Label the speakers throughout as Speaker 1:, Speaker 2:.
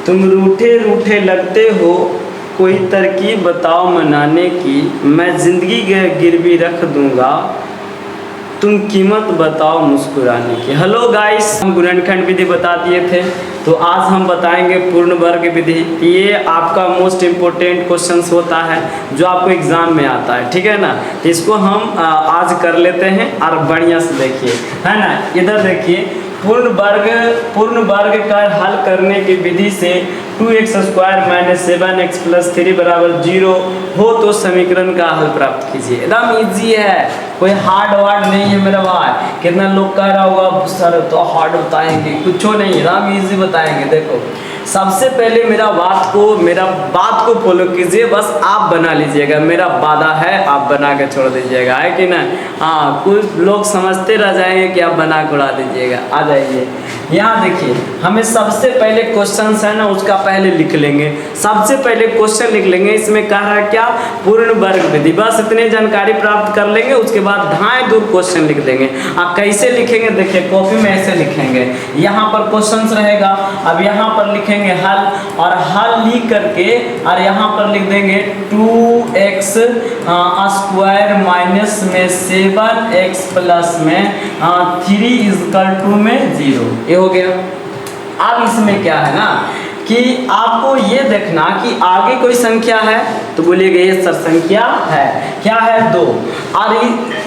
Speaker 1: तुम रूठे रूठे लगते हो, कोई तरकीब बताओ मनाने की, मैं ज़िंदगी गिरवी रख दूंगा, तुम कीमत बताओ मुस्कुराने की। हेलो गाइस, हम गुणनखंड विधि बता दिए थे, तो आज हम बताएंगे पूर्ण वर्ग विधि। ये आपका मोस्ट इम्पोर्टेंट क्वेश्चंस होता है जो आपको एग्जाम में आता है, ठीक है ना। तो इसको हम आज कर लेते हैं और बढ़िया से देखिए, है ना। इधर देखिए, पूर्ण वर्ग का हल करने की विधि से 2x² - 7x + 3 = 0 हो तो समीकरण का हल प्राप्त कीजिए। एकदम इजी है, कोई हार्ड वार्ड नहीं है मेरा भाई। कितना लोग कह रहा होगा सर तो हार्ड बताएंगे, कुछ नहीं, एकदम इजी बताएंगे। देखो, सबसे पहले मेरा बात को फॉलो कीजिए, बस आप बना लीजिएगा, मेरा वादा है, आप बना के छोड़ दीजिएगा, है कि ना। हाँ, कुछ लोग समझते रह जाएंगे कि आप बना के उड़ा दीजिएगा। आ जाइए, यहाँ देखिए, हमें सबसे पहले क्वेश्चन है ना, उसका पहले लिख लेंगे। सबसे पहले क्वेश्चन लिख लेंगे, इसमें कह रहा है क्या, पूर्ण वर्ग विधि। बस इतने जानकारी प्राप्त कर लेंगे, उसके बाद धाए दूर क्वेश्चन लिख देंगे। आप कैसे लिखेंगे, देखिए कॉपी में ऐसे लिखेंगे, यहाँ पर क्वेश्चन रहेगा, अब यहाँ पर लिखेंगे हल, और हल लिख करके और यहाँ पर लिख देंगे 2x² माइनस में 7x प्लस में 3 = 0। ये हो गया। अब इसमें क्या है ना कि आपको ये देखना कि आगे कोई संख्या है तो बोलिएगा ये सर संख्या है, क्या है 2, और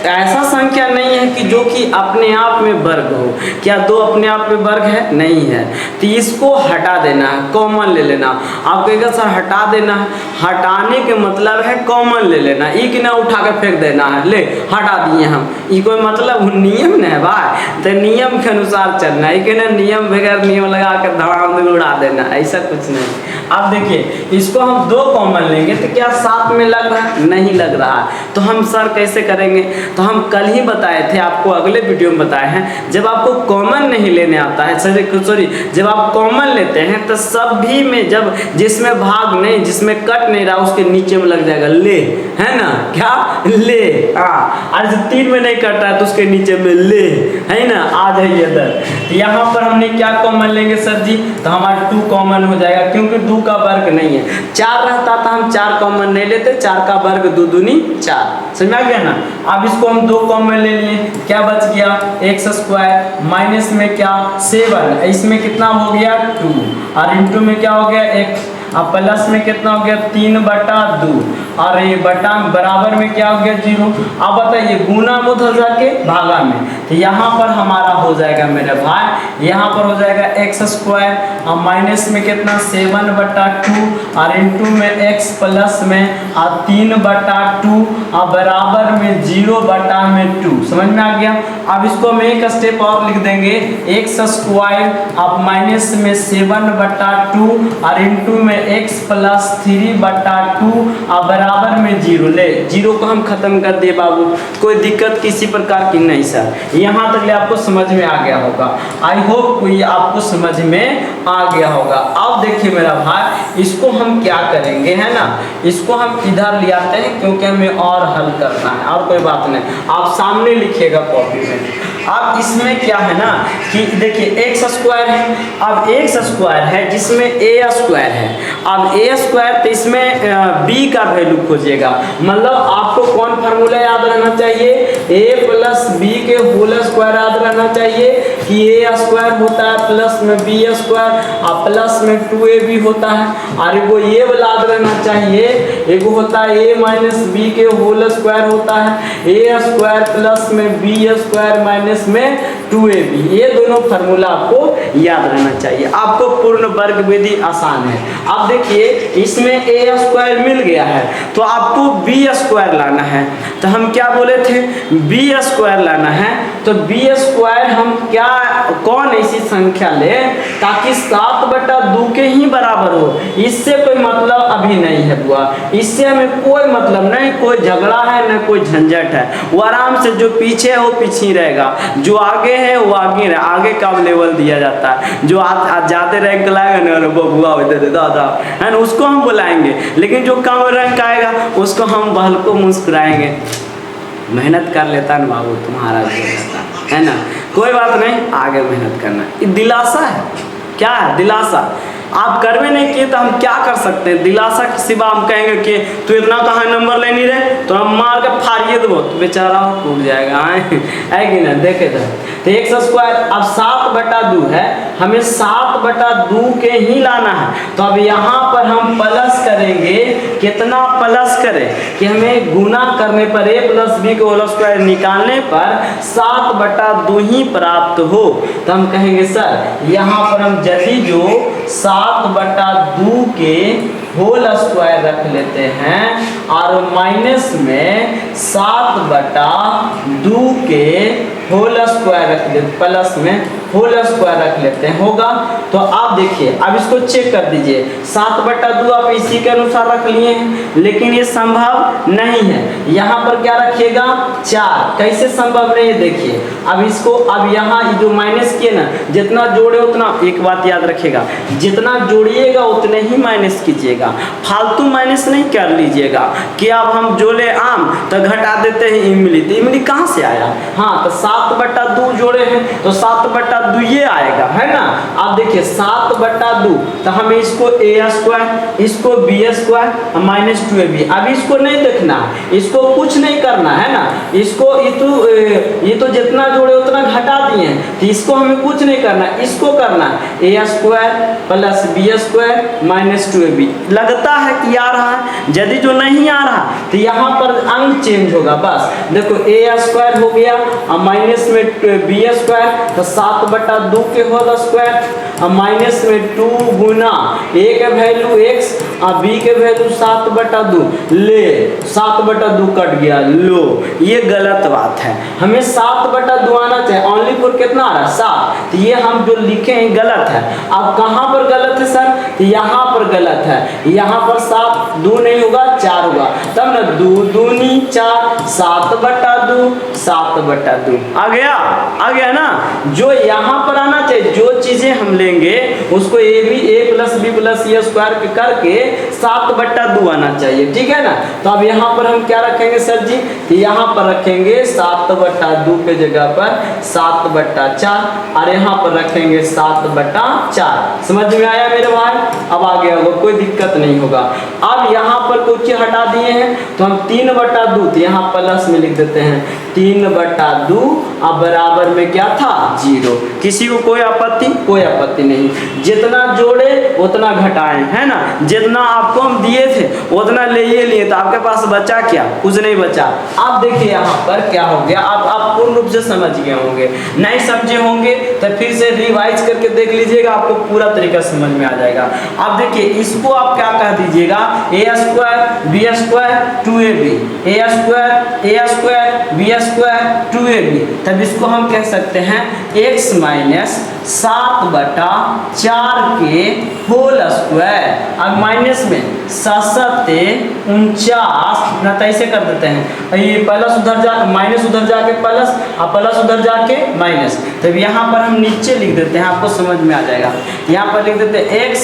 Speaker 1: ऐसा संख्या नहीं है कि जो कि अपने आप में वर्ग हो। क्या 2 अपने आप में वर्ग है? नहीं है, तो इसको हटा देना है, कॉमन ले लेना। आप कहेगा सर हटा देना है, हटाने के मतलब है कॉमन ले लेना, एक ना उठा कर फेंक देना है, ले हटा दिए हम, ये कोई मतलब नियम नहीं है भाई, तो नियम के अनुसार चलना है, कि ना नियम बगैर नियम लगा कर धड़ाम में उड़ा देना, ऐसा कुछ नहीं। अब देखिए, इसको हम 2 कॉमन लेंगे तो क्या साथ में लग रहा है? नहीं लग रहा है, तो हम सर कैसे करेंगे? तो हम कल ही बताए थे, आपको अगले वीडियो में बताए हैं, जब आपको कॉमन नहीं लेने आता है, सॉरी जब आप कॉमन लेते हैं तो सभी में जब जिसमें भाग नहीं, जिसमें कट नहीं रहा, उसके नीचे में लग जाएगा ले, है ना, क्या ले। हाँ, और जब 3 में नहीं कट रहा है तो उसके नीचे में ले, है ना। आ जाइए इधर, तो यहाँ पर हमने क्या कॉमन लेंगे सर जी, तो हमारा 2 कॉमन हो जाएगा, क्योंकि 2 का वर्ग नहीं है। 4 रहता था हम 4 कॉमन नहीं लेते, 4 का वर्ग 2 दूनी 4, समझ आ गया ना। अब इसको हम 2 कॉमन ले लिए, क्या बच गया x² माइनस में क्या 7, इसमें कितना हो गया 2, और इंटू में क्या हो गया 1, अब प्लस में कितना हो गया 3/2, और ये बटा बराबर में क्या हो गया 0। अब बताइए गुना में उधर जाके भागा में, तो यहाँ पर हमारा हो जाएगा मेरे भाई, यहाँ पर हो जाएगा x² और माइनस में कितना 7/2, और इंटू में x प्लस में 3/2 और बराबर में 0/2। समझ में आ गया। अब इसको हम एक स्टेप और लिख देंगे, x² अब माइनस में 7/2 और इंटू में x + 3/2 और बराबर में 0। ले 0 को हम खत्म कर दिए बाबू, कोई दिक्कत किसी प्रकार की नहीं सर। यहाँ तक ले आपको समझ में आ गया होगा, आई होप ये आपको समझ में आ गया होगा। अब देखिए मेरा भाई, इसको हम क्या करेंगे, है ना, इसको हम इधर ले आते हैं, क्योंकि हमें और हल करना है, और कोई बात नहीं, आप सामने लिखिएगा कॉपी में। अब इसमें क्या है ना कि देखिए x² है, अब x² है जिसमें a² है, अब a² तो इसमें b का वैल्यू खोजिएगा, मतलब आपको कौन फार्मूला याद रहना चाहिए, a + b के होल स्क्वायर याद रहना चाहिए कि a² होता है प्लस में b² और प्लस में 2ab होता है, और वो ये याद रहना चाहिए, एक होता है a - b के होल स्क्वायर होता है a² प्लस में b² माइनस में 2ab। ये दोनों फार्मूला आपको याद रहना चाहिए, आपको पूर्ण वर्ग विधि आसान है। अब देखिए, इसमें a² मिल गया है तो आपको b² लाना है, तो हम क्या बोले थे b² लाना है, तो b² हम क्या कौन ऐसी संख्या ले ताकि 7/2 के ही बराबर हो। इससे कोई मतलब अभी नहीं है बुआ, इससे हमें कोई मतलब नहीं, कोई झगड़ा है न कोई झंझट है, वो आराम से जो पीछे है वो पीछे ही रहेगा, जो आगे है वो आगे रहे, आगे का लेवल दिया जाता है, जो जाते रैंक लाएगा ना बुआ दादा है ना, उसको हम बुलाएंगे, लेकिन जो कम रैंक आएगा उसको हम बहल को मुस्कुराएंगे, मेहनत कर लेता ना बाबू तुम्हारा भी रहता है ना, कोई बात नहीं, आगे मेहनत करना। ये दिलासा है, क्या है दिलासा, आप करवे नहीं किए तो हम क्या कर सकते हैं, दिलासा के सिवा हम कहेंगे कि तू इतना कहाँ नंबर ले नहीं रहे, तो हम मार के फाड़िए दो तो बेचारा टूट जाएगा, है कि ना। देखे तो एक्स स्क्वायर अब 7/2 है, हमें 7/2 के ही लाना है। तो अब यहाँ पर हम प्लस करेंगे, कितना प्लस करें कि हमें गुना करने पर a + b के होल स्क्वायर निकालने पर 7/2 ही प्राप्त हो। तो हम कहेंगे सर यहाँ पर हम यदि जो 7/2 के होल स्क्वायर रख लेते हैं और माइनस में 7/2 के होल स्क्वायर रख लेते, प्लस में होल स्क्वायर रख लेते हैं, होगा। तो आप देखिए अब इसको चेक कर दीजिए, 7/2 आप इसी के अनुसार रख लिए हैं, लेकिन ये संभव नहीं है। यहाँ पर क्या रखिएगा 4, कैसे संभव नहीं है देखिए। अब इसको अब यहाँ जो माइनस किए ना, जितना जोड़े उतना, एक बात याद रखिएगा, जितना जोड़िएगा उतने ही माइनस कीजिएगा, फालतू माइनस नहीं कर लीजिएगा कि अब हम जोड़े आम तो घटा देते हैं इमली, तो इमली कहाँ से आया। हाँ तो 7/2 जोड़े हैं तो 7/2 ये आएगा, है ना। आप देखिए 7/2 तो हमें इसको a², इसको b² माइनस 2ab, अब इसको नहीं देखना, इसको कुछ नहीं करना है ना, इसको ये तो जितना जोड़े उतना घटा दिए हैं, तो इसको हमें कुछ नहीं करना, इसको करना a² + b² माइनस 2ab। लगता है कि आ रहा है, यदि जो नहीं आ रहा तो यहाँ पर अंक चेंज होगा, बस देखो a² हो गया और माइनस में b² तो 7/2 के होल स्क्वायर और माइनस में 2 गुना a के वैल्यू x और b के वैल्यू 7/2, ले 7/2 कट गया, लो ये गलत बात है, हमें 7/2 आना चाहिए, ओनली फॉर कितना आ रहा है 7, तो ये हम जो लिखे हैं गलत है। अब कहाँ पर गलत है सर, तो यहाँ पर गलत है, यहाँ पर 7 2 नहीं होगा 4 होगा, तब ना 2 दूनी 4, 7/2 7/2 आ गया ना। जो यहाँ पर आना चाहिए, जो चीजें हम लेंगे उसको a + b + c² करके 7/2 आना चाहिए, ठीक है ना। तो अब यहाँ पर हम क्या रखेंगे सर जी, तो यहाँ पर रखेंगे 7/2 के जगह पर 7/4 और यहाँ पर रखेंगे 7/4। समझ में आया मेरे भाई, अब आगे होगा कोई दिक्कत नहीं होगा। अब यहाँ पर कुछ हटा दिए हैं तो हम 3/2, तो यहाँ प्लस में लिख देते हैं 3/2 अब बराबर में क्या था 0। किसी को कोई आपत्ति नहीं, जितना जोड़े उतना घटाएं, है ना। जितना आपको हम दिए थे उतना ले लिए, तो आपके पास बचा क्या, कुछ नहीं बचा। अब देखिए यहाँ पर क्या हो गया, अब आप पूर्ण रूप से समझ गए होंगे, नहीं समझे होंगे तो फिर से रिवाइज करके देख लीजिएगा, आपको पूरा तरीका समझ में आ जाएगा। अब देखिए इसको आप क्या कह दीजिएगा, a² b² 2ab, a² b² 2ab। तब इसको हम कह सकते हैं x - 7/4 के होल स्क्वायर। अब माइनस में 7×7 ना, ऐसे कर देते हैं, ये प्लस उधर जा माइनस उधर जाके प्लस और प्लस उधर जाके माइनस, तब यहाँ पर हम नीचे लिख देते हैं, आपको समझ में आ जाएगा। यहाँ पर लिख देते हैं x -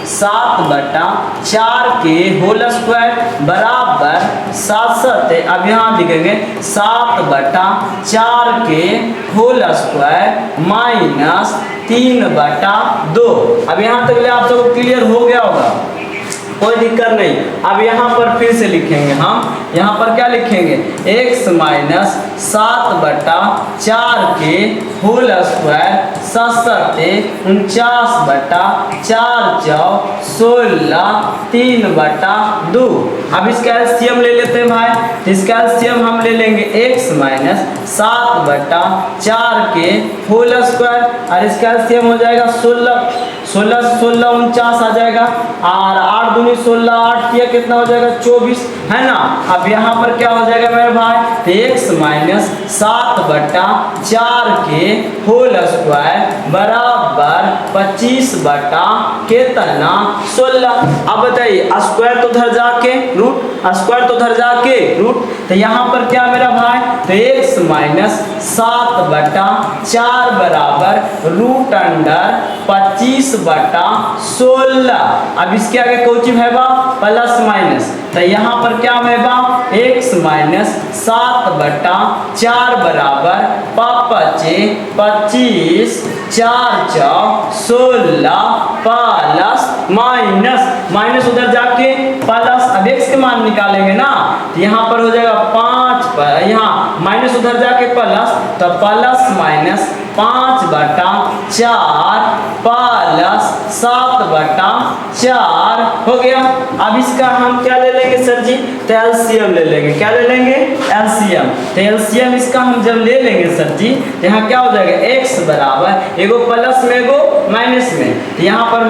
Speaker 1: 7/4 के होल स्क्वायर बराबर 7 अब यहाँ लिखेंगे 7/4 के होल स्क्वायर माइनस 3/2। अब यहाँ तक आप सबको क्लियर हो गया होगा, कोई दिक्कत नहीं। अब यहाँ पर फिर से लिखेंगे हम, यहाँ पर क्या लिखेंगे x - 7/4 के होल स्क्वायर 7×49/4 16 3/2। अब इसका एलसीएम ले लेते हैं भाई, इसका एलसीएम हम ले लेंगे x - 7/4 के होल स्क्वायर और इसका एलसीएम हो जाएगा 16 49 आ जाएगा, और 8 दूनी 16, 8 किया कितना हो जाएगा 24, है ना। अब यहाँ पर क्या हो जाएगा मेरे भाई, x - 7/4 के होल स्क्वायर बराबर 25/कितना 16। अब बताइए स्क्वायर तो उधर जाके रूट, स्क्वायर तो उधर जाके रूट, तो यहाँ पर क्या मेरा भाई, तो x - 7/4 बराबर √25 20/16। अब इसके आगे कोची है बा प्लस माइनस, तो यहाँ पर क्या है बा x माइनस 7/4 बराबर 25 4 16 प्लस माइनस माइनस उधर जाके प्लस। अब x के मान निकालेंगे ना तो यहाँ पर हो जाएगा 5 पर यहाँ माइनस उधर जाके प्लस, तो प्लस माइनस 5/4 प्लस 7/4 हो गया। अब इसका हम क्या ले लेंगे सर जी, तो एलसीएम ले लेंगे। क्या ले लेंगे एलसीएम। तो एलसीएम इसका हम जब ले लेंगे सर जी तो यहाँ क्या हो जाएगा x बराबर एगो प्लस में एगो माइनस में, तो यहाँ पर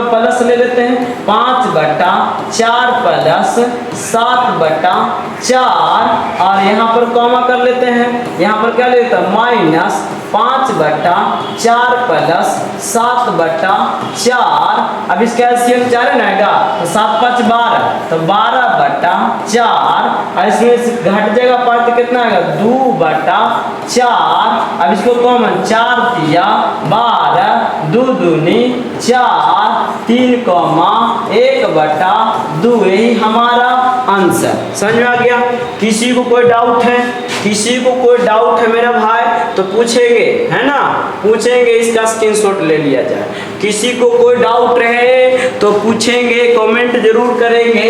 Speaker 1: प्लस ले लेते हैं 5/4 प्लस 7/4 और यहाँ पर कॉमा कर लेते हैं, यहाँ पर क्या लेते हैं माइनस 5/4 प्लस 7/4। अब इसका एलसीएम 4 है ना आएगा तो 7 5 12, तो 12/4 और इसमें घट जाएगा 5 तो कितना आएगा 2/4। अब इसको कॉमन 4 तिया 12 2 दूनी 4 3,1/2 यही हमारा आंसर। समझ में आ गया। किसी को कोई डाउट है, किसी को कोई डाउट है मेरा भाई तो पूछेंगे, है ना, पूछेंगे, इसका स्क्रीनशॉट ले लिया जाए। किसी को कोई डाउट रहे तो पूछेंगे, कमेंट जरूर करेंगे।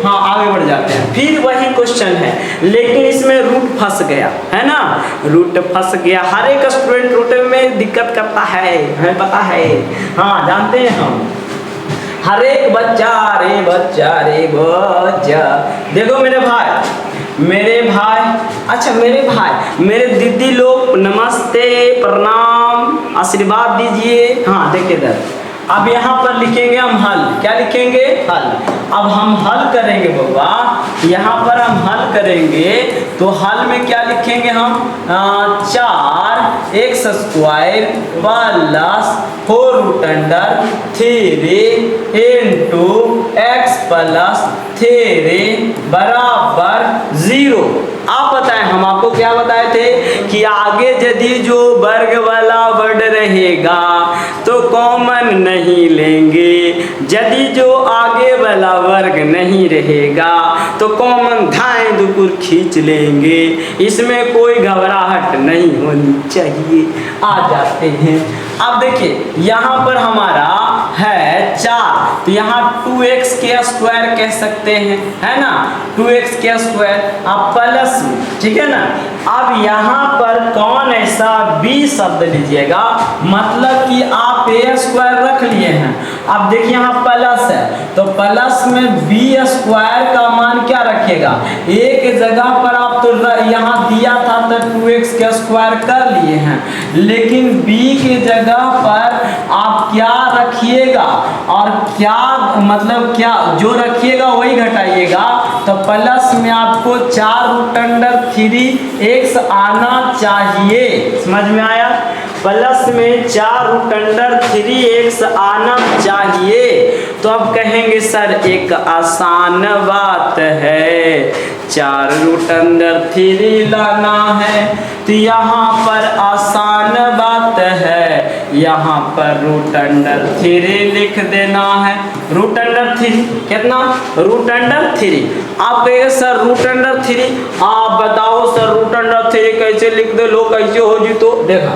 Speaker 1: हाँ आगे बढ़ जाते हैं। फिर वही क्वेश्चन है लेकिन इसमें रूट फंस गया, है ना, रूट फंस गया। हर एक स्टूडेंट रूट में दिक्कत करता है, हमें पता है, हाँ जानते हैं हम। हर एक बच्चा रे बच्चा रे बच्चा। देखो मेरे भाई अच्छा मेरे भाई मेरे दीदी लोग नमस्ते प्रणाम आशीर्वाद दीजिए। हाँ देखिए इधर, अब यहाँ पर लिखेंगे हम हल। क्या लिखेंगे हल। अब हम हल करेंगे बाबा, यहाँ पर हम हल करेंगे तो हल में क्या लिखेंगे हम 4x² plus 4√3 into x plus 3 बराबर 0। आप बताएं, हम आपको क्या बताए थे कि आगे यदि जो वर्ग वाला वर्ड रहेगा तो कॉमन नहीं लेंगे, यदि जो आगे वाला वर्ग नहीं रहेगा तो कॉमन धाएं दुकुर खींच लेंगे। इसमें कोई घबराहट नहीं होनी चाहिए। आ जाते हैं। अब देखिए यहाँ पर हमारा है 4, तो यहाँ 2x² कह सकते हैं, है ना, 2x² आप प्लस, ठीक है ना। अब यहाँ पर कौन ऐसा b शब्द लीजिएगा, मतलब कि आप a² रख लिए हैं। अब देखिए यहाँ प्लस है तो प्लस में b² का मान क्या रखेगा, एक जगह पर आप तो यहाँ दिया था तो 2x² कर लिए हैं, लेकिन b की जगह पर आप क्या रखिएगा और क्या मतलब क्या जो रखिएगा वही घटाइएगा। तो प्लस में आपको 4√3x आना चाहिए। समझ में आया। प्लस में 4√3x आना चाहिए। तो अब कहेंगे सर एक आसान बात है, 4√3 लाना है, तो यहाँ पर आसान बात है, यहाँ पर √3 लिख देना है। √3 कितना, √3। आप कहेंगे सर √3 आप बताओ सर √3 कैसे लिख दो, लो कैसे हो जी। तो देखा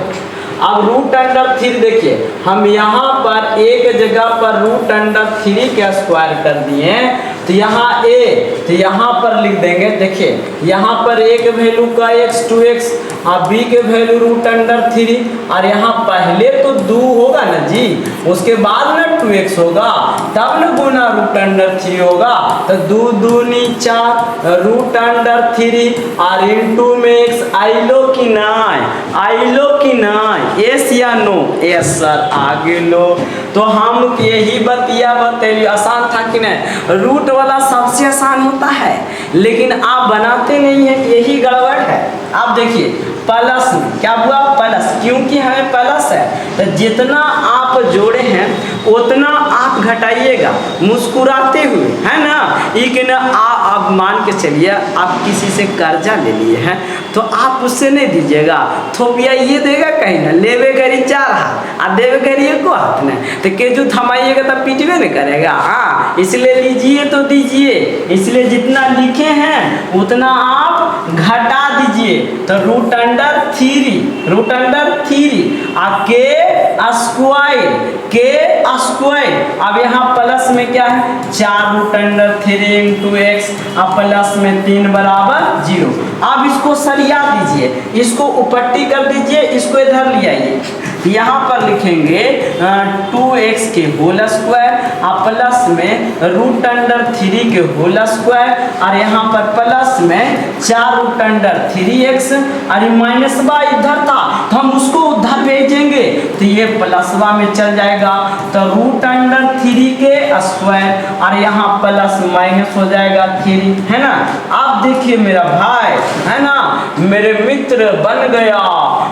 Speaker 1: अब √3 देखिए हम यहाँ पर एक जगह पर √3 का स्क्वायर कर दिए, तो यहाँ a, तो यहाँ पर लिख देंगे। देखिए यहाँ पर a के वैल्यू का x 2x और b के वैल्यू √3 और यहाँ पहले तो 2 होगा ना जी, उसके बाद ना 2x होगा, तब ना गुना √3 होगा। तो 2 दूनी 4 √3 और इंटू में x आइलो की नाई, यस या नो, यस सर आगे लो। तो हम यही बतिया बतेली, आसान था कि नहीं। रूट वाला सबसे आसान होता है लेकिन आप बनाते नहीं हैं, यही गड़बड़ है। आप देखिए प्लस क्या हुआ, प्लस, क्योंकि हमें प्लस है तो जितना आप जोड़े हैं उतना आप घटाइएगा मुस्कुराते हुए, है ना। लेकिन आप मान के चलिए आप किसी से कर्जा ले लिए हैं तो आप उससे नहीं दीजिएगा, थोपिया ये देगा कहीं ना, लेवे गरी 4 हाथ और देवे गरी 1 हाथ ना, तो केजू थमाइएगा तब पीटवे नहीं करेगा। हाँ, इसलिए लीजिए तो दीजिए, इसलिए जितना लिखे हैं उतना आप घटा दीजिए। तो रूट अंडर 3 आ के स्क्वायर, अब यहाँ प्लस में क्या है 4 रूट अंडर 3 इंटू एक्स, अब प्लस में 3 बराबर 0। अब इसको सरिया दीजिए, इसको उपट्टी कर दीजिए, इसको इधर ले आइए, यहाँ पर लिखेंगे 2x के होल स्क्वायर और प्लस में रूट अंडर 3 के होल स्क्वायर और यहाँ पर प्लस में 4 रूट अंडर 3x और माइनस बा इधर था तो हम उसको उधर भेजेंगे तो ये प्लसवा में चल जाएगा। तो रूट अंडर 3 के स्क्वायर और यहाँ प्लस माइनस हो जाएगा 3, है ना। आप देखिए मेरा भाई, है ना, मेरे मित्र बन गया,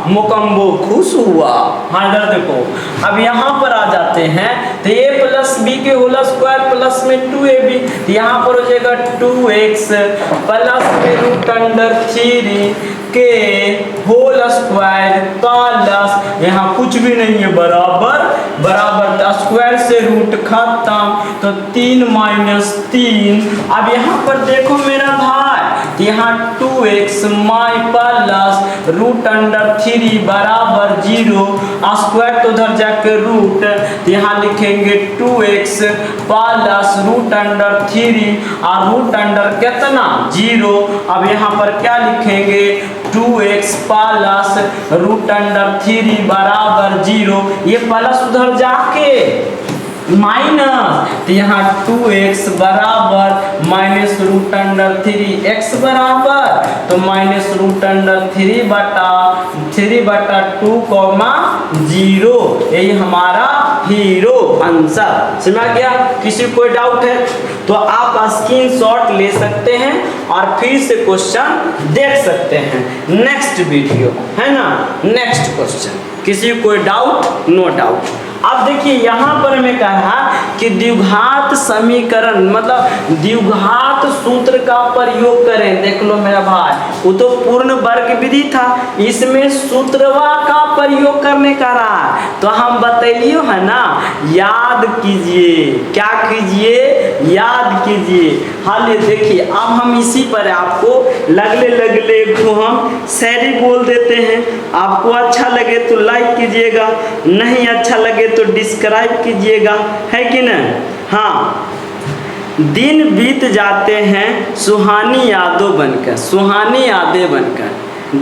Speaker 1: मुकम्बो खुश हुआ। हाँ इधर देखो, अब यहाँ पर आ जाते हैं तो a प्लस बी के होल स्क्वायर प्लस में 2ab, तो यहाँ पर हो जाएगा 2x प्लस में रूट अंडर 3 के होल स्क्वायर प्लस यहाँ कुछ भी नहीं है बराबर स्क्वायर से रूट खत्म, तो 3 माइनस 3। अब यहाँ पर देखो मेरा भाई, यहाँ 2x माई प्लस रूट अंडर 3 बराबर 0, स्क्वायर तो उधर जाके रूट, यहाँ लिखेंगे 2x प्लस रूट अंडर 3 और रूट अंडर कितना 0। अब यहाँ पर क्या लिखेंगे 2x प्लस रूट अंडर 3 बराबर 0, ये प्लस उधर जाके माइनस, तो यहाँ 2x बराबर माइनस रूट अंडर 3 x बराबर तो माइनस रूट अंडर 3 बटा 2,0, यही हमारा हीरो आंसर। समझ गया? किसी कोई डाउट है तो आप स्क्रीनशॉट ले सकते हैं और फिर से क्वेश्चन देख सकते हैं नेक्स्ट वीडियो, है ना। नेक्स्ट क्वेश्चन, किसी कोई डाउट? No doubt. अब देखिए यहाँ पर मैं कहा कि द्विघात समीकरण मतलब द्विघात सूत्र का प्रयोग करें। देख लो मेरा भाई, वो तो पूर्ण वर्ग विधि था, इसमें सूत्रवा का प्रयोग करने का रहा, तो हम बतैलियो है ना, याद कीजिए। क्या कीजिए? याद कीजिए। हाल ये देखिए, अब हम इसी पर आपको लगले को हम शायरी बोल देते हैं। आपको अच्छा लगे तो लाइक कीजिएगा, नहीं अच्छा लगे तो डिस्क्राइब कीजिएगा, है कि नहीं। हाँ, दिन बीत जाते हैं सुहानी यादों बनकर, सुहानी यादें बनकर,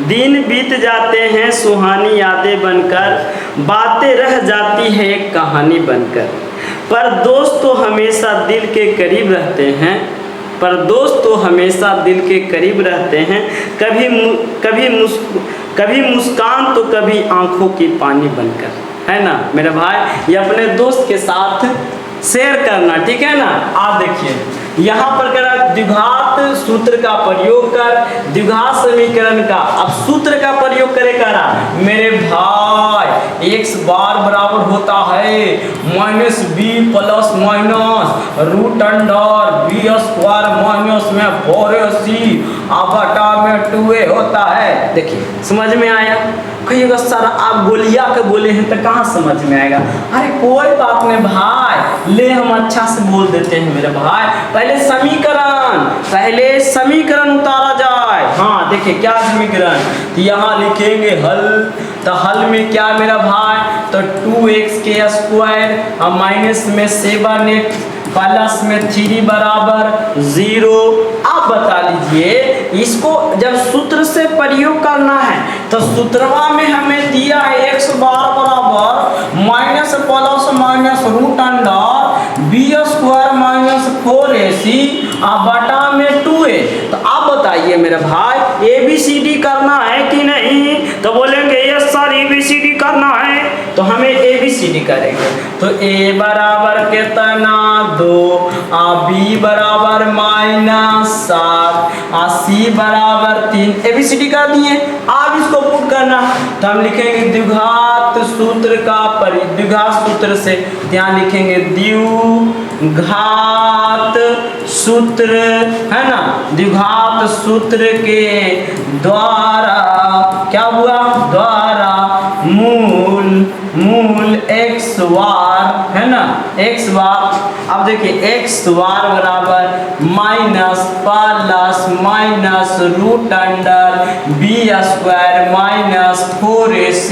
Speaker 1: दिन बीत जाते हैं सुहानी यादें बनकर, बातें रह जाती है एक कहानी बनकर, पर दोस्त तो हमेशा दिल के करीब रहते हैं, पर दोस्त तो हमेशा दिल के करीब रहते हैं, कभी मुस्कान तो कभी आंखों की पानी बनकर, है ना मेरे भाई। ये अपने दोस्त के साथ शेयर करना, ठीक है ना। आप देखिए यहाँ पर करा द्विघात सूत्र का प्रयोग कर, द्विघात समीकरण का अब सूत्र का प्रयोग करे करा मेरे भाई, x बार बराबर होता है minus b plus minus root under b square minus में 4ac बटा में 2a होता है। देखिए समझ में आया? कहिएगा सर आप गोलिया के बोले हैं तो कहाँ समझ में आएगा? अरे कोई बात नहीं भाई, ले हम अच्छा से बोल देते हैं मेरे भाई। पहले समीकरण उतारा जाए। हाँ देखिए क्या समीकरण, तो यहाँ लिखेंगे हल, तो हल में क्या मेरा भाई, तो 2x के स्क्वायर और माइनस में 7x प्लस में 3 बराबर 0। आप बता लीजिए इसको जब सूत्र से प्रयोग करना है तो सूत्रवा में हमें दिया है x बार बराबर minus plus minus root under b square minus 4ac बटा में 2a। तो आप बताइए मेरे भाई ABCD करना है कि नहीं? तो बोलेंगे यस सर ABCD करना है, तो हमें ABCD करेंगे। तो A बराबर कितना 2, B बराबर -7, C बराबर 3, ABCD कर दिए। आप इसको पुट कर करना है तो हम लिखेंगे द्विघात सूत्र का द्विघात सूत्र से यहाँ लिखेंगे द्विघात सूत्र है ना, द्विघात सूत्र के द्वारा क्या हुआ, द्वारा मूल x बार है ना, x बार। अब देखिए x बार बराबर minus plus minus root under b square minus 4ac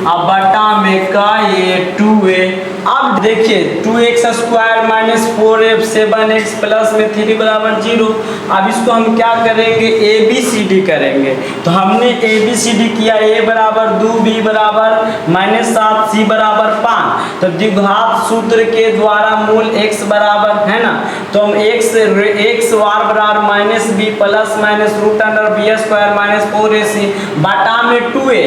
Speaker 1: अब बटा में का ये 2a। अब देखिए 2x square minus 4a 7x plus में 3 बराबर 0। अब इसको हम क्या करेंगे, ABCD करेंगे। तो हमने ABCD किया, a बराबर 2, b बराबर -7, c बराबर 5। तो द्विघात सूत्र के द्वारा मूल x बराबर है ना, तो हम x बार बराबर minus b plus minus root under b square minus 4ac बटा में 2a।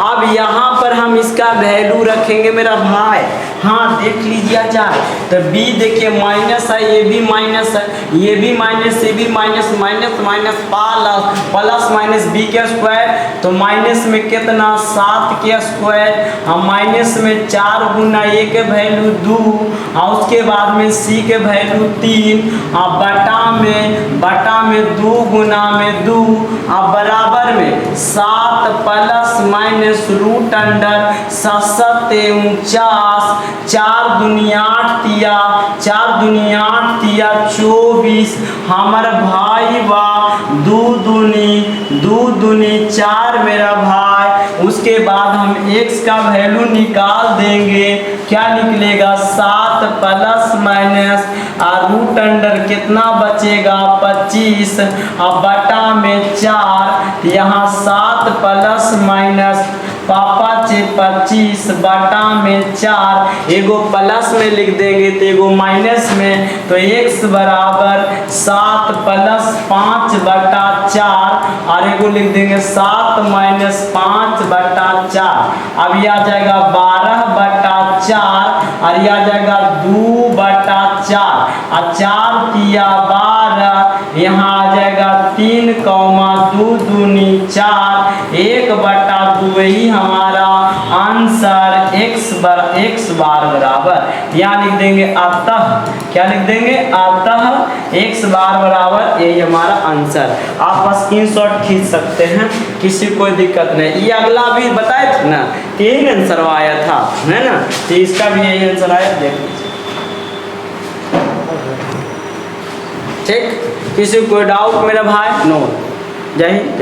Speaker 1: अब यहाँ पर हम इसका वैल्यू रखेंगे मेरा भाई, हाँ देख लीजिए जाए तो b देखिए माइनस है, ये भी माइनस है, ये भी माइनस, ये भी minus, minus minus plus minus b के स्क्वायर, तो माइनस में कितना 7 के स्क्वायर, हम माइनस में 4 गुना a के वैल्यू 2 और उसके बाद में c के वैल्यू 3 और बटा में 2 गुना में 2 और बराबर में 7 प्लस माइनस रूट अंडर 7 49 4 दुनिया 8 तिया 24 हमारा भाई बा 2 दूनी 4 मेरा भाई। उसके बाद हम x का वैल्यू निकाल देंगे, क्या निकलेगा 7 प्लस माइनस रूट अंडर कितना बचेगा 25 और बटा में 4 यहाँ 7 प्लस माइनस पापा 25 बटा में 4 एगो प्लस में लिख देंगे तो एगो माइनस में, तो x बराबर 7 प्लस 5 बटा 4 और एगो लिख देंगे 7 माइनस 5 बटा 4। अब यह आ जाएगा 12 बटा 4 और यह आ जाएगा 2 बटा 4 और 4 तिया 12 यहाँ आ जाएगा 3 2 दूनी 4 1 बटा 2 यही हमारा आंसर x बार बराबर, यहाँ लिख देंगे अतः, क्या लिख देंगे अतः x बार बराबर यही हमारा आंसर। आप स्क्रीनशॉट खींच सकते हैं, किसी कोई दिक्कत नहीं। ये अगला भी बताए थे ना, यही आंसर आया था है ना, तो इसका भी यही आंसर आया, देख लीजिए ठीक। किसी को डाउट मेरा भाई नो, जय हिंद।